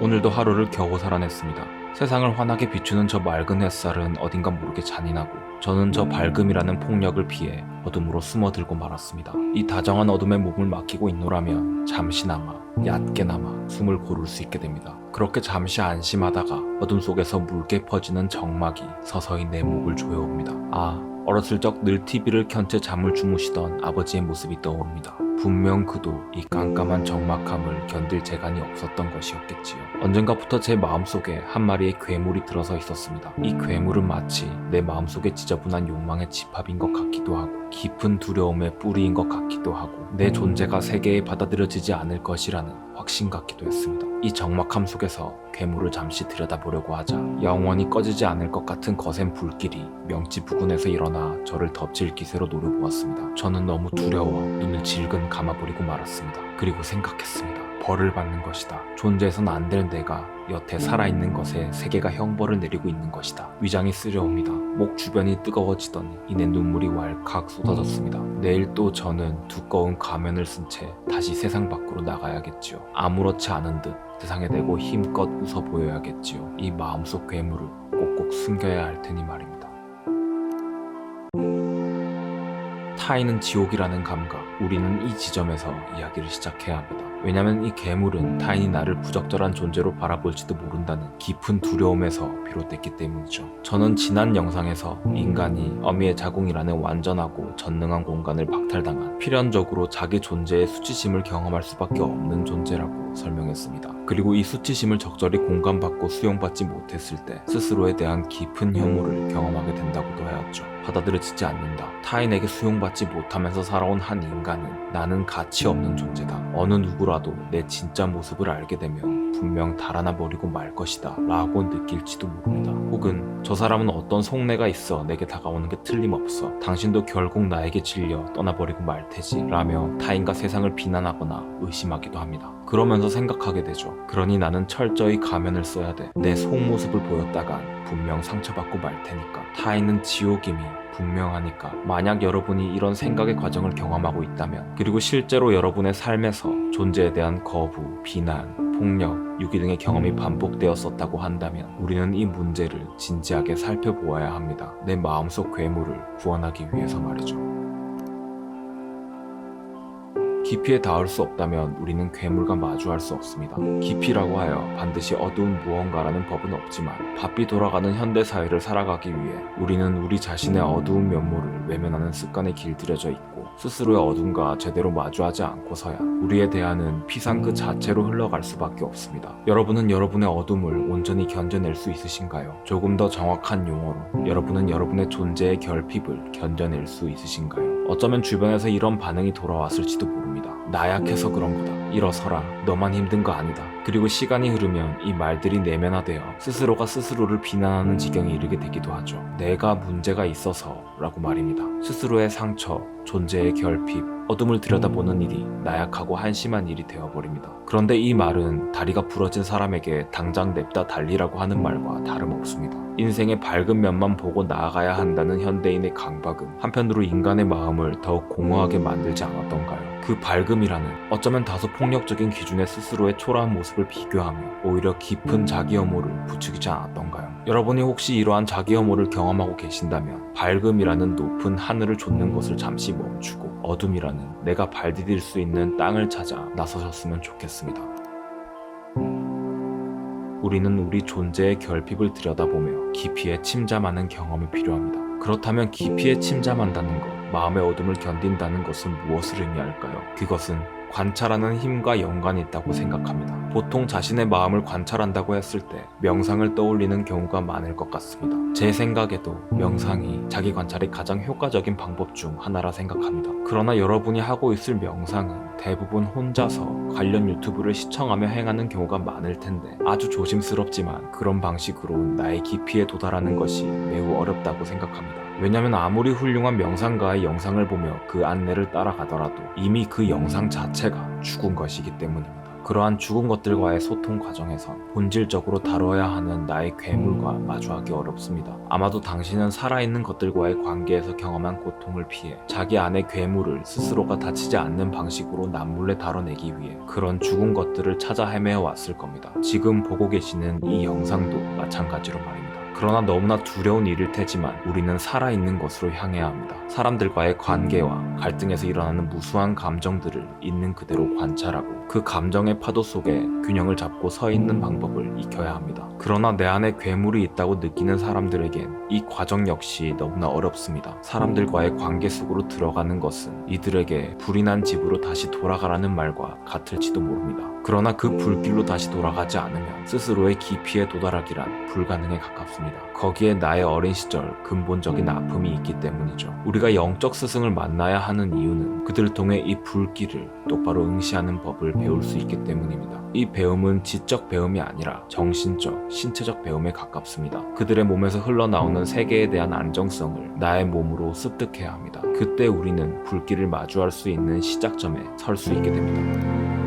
오늘도 하루를 겨우 살아냈습니다. 세상을 환하게 비추는 저 맑은 햇살은 어딘가 모르게 잔인하고 저는 저 밝음이라는 폭력을 피해 어둠으로 숨어들고 말았습니다. 이 다정한 어둠에 몸을 맡기고 있노라면 잠시나마 얕게나마 숨을 고를 수 있게 됩니다. 그렇게 잠시 안심하다가 어둠 속에서 묽게 퍼지는 정막이 서서히 내 목을 조여옵니다. 어렸을 적 늘 TV를 켠 채 잠을 주무시던 아버지의 모습이 떠오릅니다. 분명 그도 이 깜깜한 적막함을 견딜 재간이 없었던 것이었겠지요. 언젠가부터 제 마음속에 한 마리의 괴물이 들어서 있었습니다. 이 괴물은 마치 내 마음속에 지저분한 욕망의 집합인 것 같기도 하고 깊은 두려움의 뿌리인 것 같기도 하고 내 존재가 세계에 받아들여지지 않을 것이라는 확신 같기도 했습니다. 이 적막함 속에서 괴물을 잠시 들여다보려고 하자 영원히 꺼지지 않을 것 같은 거센 불길이 명치 부근에서 일어나 저를 덮칠 기세로 노려보았습니다. 저는 너무 두려워 눈을 질근 감아버리고 말았습니다. 그리고 생각했습니다. 벌을 받는 것이다. 존재해선 안 될 내가 여태 살아있는 것에 세계가 형벌을 내리고 있는 것이다. 위장이 쓰려옵니다. 목 주변이 뜨거워지더니 이내 눈물이 왈칵 쏟아졌습니다. 내일 또 저는 두꺼운 가면을 쓴 채 다시 세상 밖으로 나가야겠지요. 아무렇지 않은 듯 세상에 대고 힘껏 웃어 보여야겠지요. 이 마음속 괴물을 꼭꼭 숨겨야 할 테니 말입니다. 타인은 지옥이라는 감각, 우리는 이 지점에서 이야기를 시작해야 합니다. 왜냐면 이 괴물은 타인이 나를 부적절한 존재로 바라볼지도 모른다는 깊은 두려움에서 비롯됐기 때문이죠. 저는 지난 영상에서 인간이 어미의 자궁이라는 완전하고 전능한 공간을 박탈당한 필연적으로 자기 존재의 수치심을 경험할 수밖에 없는 존재라고 설명했습니다. 그리고 이 수치심을 적절히 공감받고 수용받지 못했을 때 스스로에 대한 깊은 혐오를 경험하게 된다고도 하였죠. 받아들여지지 않는다. 타인에게 수용받지 못하면서 살아온 한 인간은 나는 가치 없는 존재다. 어느 누구라도 내 진짜 모습을 알게 되면 분명 달아나 버리고 말 것이다 라고 느낄지도 모릅니다. 혹은 저 사람은 어떤 속내가 있어 내게 다가오는 게 틀림없어. 당신도 결국 나에게 질려 떠나버리고 말 테지 라며 타인과 세상을 비난하거나 의심하기도 합니다. 그러면서 생각하게 되죠. 그러니 나는 철저히 가면을 써야 돼. 내 속모습을 보였다간 분명 상처받고 말 테니까. 타인은 지옥임이 분명하니까. 만약 여러분이 이런 생각의 과정을 경험하고 있다면, 그리고 실제로 여러분의 삶에서 존재에 대한 거부, 비난, 폭력, 유기 등의 경험이 반복되었었다고 한다면 우리는 이 문제를 진지하게 살펴보아야 합니다. 내 마음속 괴물을 구원하기 위해서 말이죠. 깊이에 닿을 수 없다면 우리는 괴물과 마주할 수 없습니다. 깊이라고 하여 반드시 어두운 무언가라는 법은 없지만 바삐 돌아가는 현대사회를 살아가기 위해 우리는 우리 자신의 어두운 면모를 외면하는 습관에 길들여져 있고 스스로의 어둠과 제대로 마주하지 않고서야 우리의 대화는 피상 그 자체로 흘러갈 수밖에 없습니다. 여러분은 여러분의 어둠을 온전히 견뎌낼 수 있으신가요? 조금 더 정확한 용어로 여러분은 여러분의 존재의 결핍을 견뎌낼 수 있으신가요? 어쩌면 주변에서 이런 반응이 돌아왔을지도 모릅니다. 나약해서 그런 거다. 일어서라. 너만 힘든 거 아니다. 그리고 시간이 흐르면 이 말들이 내면화되어 스스로가 스스로를 비난하는 지경에 이르게 되기도 하죠. 내가 문제가 있어서 라고 말입니다. 스스로의 상처, 존재의 결핍, 어둠을 들여다보는 일이 나약하고 한심한 일이 되어버립니다. 그런데 이 말은 다리가 부러진 사람에게 당장 냅다 달리라고 하는 말과 다름없습니다. 인생의 밝은 면만 보고 나아가야 한다는 현대인의 강박은 한편으로 인간의 마음을 더욱 공허하게 만들지 않았던가요? 그 밝음이라는 어쩌면 다소 폭력적인 기준에 스스로의 초라한 모습을 비교하며 오히려 깊은 자기 혐오를 부추기지 않았던가요? 여러분이 혹시 이러한 자기 혐오를 경험하고 계신다면 밝음이라는 높은 하늘을 좇는 것을 잠시 멈추고 어둠이라는 내가 발디딜 수 있는 땅을 찾아 나서셨으면 좋겠습니다. 우리는 우리 존재의 결핍을 들여다보며 깊이에 침잠하는 경험이 필요합니다. 그렇다면 깊이에 침잠한다는 것, 마음의 어둠을 견딘다는 것은 무엇을 의미할까요? 그것은 관찰하는 힘과 연관이 있다고 생각합니다. 보통 자신의 마음을 관찰한다고 했을 때 명상을 떠올리는 경우가 많을 것 같습니다. 제 생각에도 명상이 자기 관찰의 가장 효과적인 방법 중 하나라 생각합니다. 그러나 여러분이 하고 있을 명상은 대부분 혼자서 관련 유튜브를 시청하며 행하는 경우가 많을 텐데 아주 조심스럽지만 그런 방식으로 나의 깊이에 도달하는 것이 매우 어렵다고 생각합니다. 왜냐면 아무리 훌륭한 명상가의 영상을 보며 그 안내를 따라가더라도 이미 그 영상 자체가 죽은 것이기 때문입니다. 그러한 죽은 것들과의 소통 과정에선 본질적으로 다뤄야 하는 나의 괴물과 마주하기 어렵습니다. 아마도 당신은 살아있는 것들과의 관계에서 경험한 고통을 피해 자기 안의 괴물을 스스로가 다치지 않는 방식으로 남몰래 다뤄내기 위해 그런 죽은 것들을 찾아 헤매어 왔을 겁니다. 지금 보고 계시는 이 영상도 마찬가지로 말입니다. 그러나 너무나 두려운 일일 테지만 우리는 살아있는 것으로 향해야 합니다. 사람들과의 관계와 갈등에서 일어나는 무수한 감정들을 있는 그대로 관찰하고 그 감정의 파도 속에 균형을 잡고 서 있는 방법을 익혀야 합니다. 그러나 내 안에 괴물이 있다고 느끼는 사람들에겐 이 과정 역시 너무나 어렵습니다. 사람들과의 관계 속으로 들어가는 것은 이들에게 불이 난 집으로 다시 돌아가라는 말과 같을지도 모릅니다. 그러나 그 불길로 다시 돌아가지 않으면 스스로의 깊이에 도달하기란 불가능에 가깝습니다. 거기에 나의 어린 시절 근본적인 아픔이 있기 때문이죠. 우리가 영적 스승을 만나야 하는 이유는 그들을 통해 이 불길을 똑바로 응시하는 법을 배울 수 있기 때문입니다. 이 배움은 지적 배움이 아니라 정신적, 신체적 배움에 가깝습니다. 그들의 몸에서 흘러나오는 세계에 대한 안정성을 나의 몸으로 습득해야 합니다. 그때 우리는 불길을 마주할 수 있는 시작점에 설 수 있게 됩니다.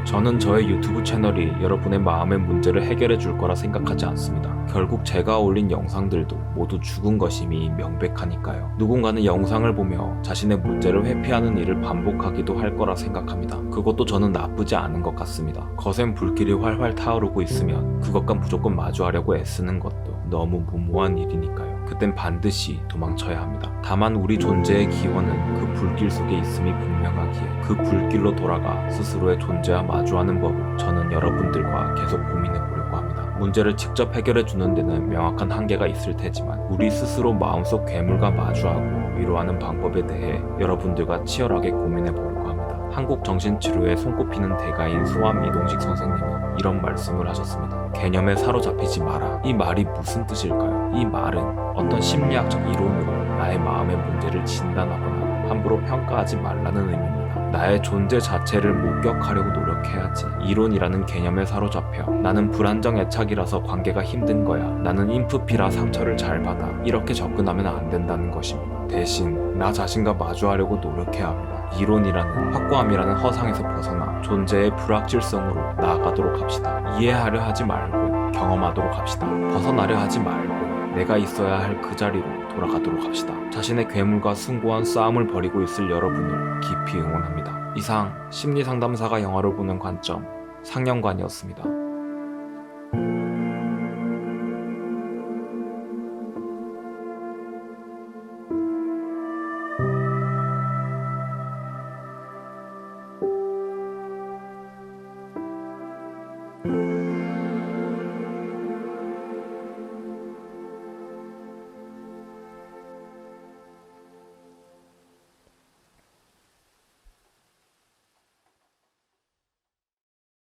저는 저의 유튜브 채널이 여러분의 마음의 문제를 해결해 줄 거라 생각하지 않습니다. 결국 제가 올린 영상들도 모두 죽은 것임이 명백하니까요. 누군가는 영상을 보며 자신의 문제를 회피하는 일을 반복하기도 할 거라 생각합니다. 그것도 저는 나쁘지 않은 것 같습니다. 거센 불길이 활활 타오르고 있으면 그것과 무조건 마주하려고 애쓰는 것도 너무 무모한 일이니까요. 그땐 반드시 도망쳐야 합니다. 다만 우리 존재의 기원은 그 불길 속에 있음이 분명하기에 그 불길로 돌아가 스스로의 존재와 마주하는 법을 저는 여러분들과 계속 고민해 보려고 합니다. 문제를 직접 해결해 주는 데는 명확한 한계가 있을 테지만 우리 스스로 마음속 괴물과 마주하고 위로하는 방법에 대해 여러분들과 치열하게 고민해 보려고 합니다. 한국정신치료에 손꼽히는 대가인 소암 이동식 선생님은 이런 말씀을 하셨습니다. 개념에 사로잡히지 마라. 이 말이 무슨 뜻일까요? 이 말은 어떤 심리학적 이론으로 나의 마음의 문제를 진단하거나 함부로 평가하지 말라는 의미입니다. 나의 존재 자체를 목격하려고 노력해야지. 이론이라는 개념에 사로잡혀 나는 불안정 애착이라서 관계가 힘든 거야. 나는 인프피라 상처를 잘 받아. 이렇게 접근하면 안 된다는 것입니다. 대신 나 자신과 마주하려고 노력해야 합니다. 이론이라는 확고함이라는 허상에서 벗어나 존재의 불확실성으로 나아가도록 합시다. 이해하려 하지 말고 경험하도록 합시다. 벗어나려 하지 말고 내가 있어야 할 그 자리로 돌아가도록 합시다. 자신의 괴물과 숭고한 싸움을 벌이고 있을 여러분을 깊이 응원합니다. 이상 심리상담사가 영화를 보는 관점 상영관이었습니다.